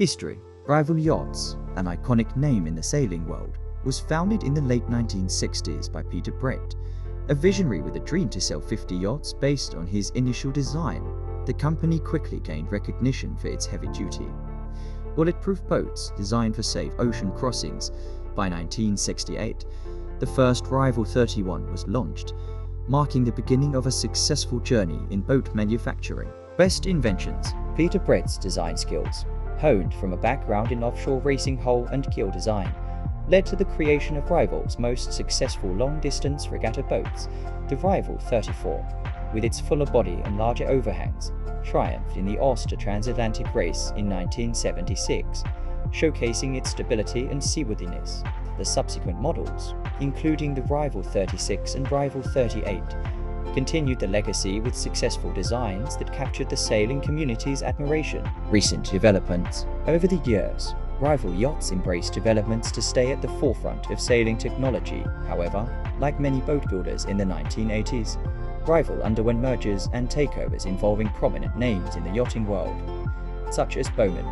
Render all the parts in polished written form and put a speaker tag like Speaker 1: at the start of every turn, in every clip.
Speaker 1: History. Rival Yachts, an iconic name in the sailing world, was founded in the late 1960s by Peter Brett, a visionary with a dream to sell 50 yachts based on his initial design. The company quickly gained recognition for its heavy-duty, bulletproof boats designed for safe ocean crossings. By 1968, the first Rival 31 was launched, marking the beginning of a successful journey in boat manufacturing. Best inventions. Peter Brett's design skills, honed from a background in offshore racing hull and keel design, led to the creation of Rival's most successful long-distance regatta boats. The Rival 34, with its fuller body and larger overhangs, triumphed in the OSTAR transatlantic race in 1976, showcasing its stability and seaworthiness. The subsequent models, including the Rival 36 and Rival 38, continued the legacy with successful designs that captured the sailing community's admiration. Recent developments. Over the years, Rival Yachts embraced developments to stay at the forefront of sailing technology. However, like many boat builders in the 1980s, Rival underwent mergers and takeovers involving prominent names in the yachting world, such as Bowman,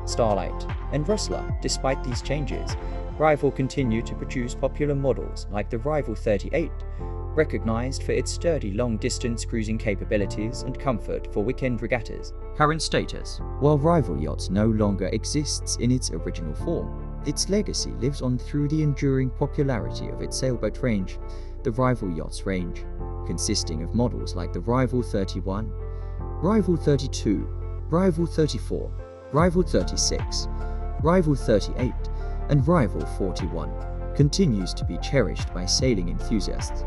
Speaker 1: Starlight, and Rustler. Despite these changes, Rival continued to produce popular models like the Rival 38, recognized for its sturdy long-distance cruising capabilities and comfort for weekend regattas. Current status. While Rival Yachts no longer exists in its original form, its legacy lives on through the enduring popularity of its sailboat range. The Rival Yachts range, consisting of models like the Rival 31, Rival 32, Rival 34, Rival 36, Rival 38, and Rival 41, continues to be cherished by sailing enthusiasts.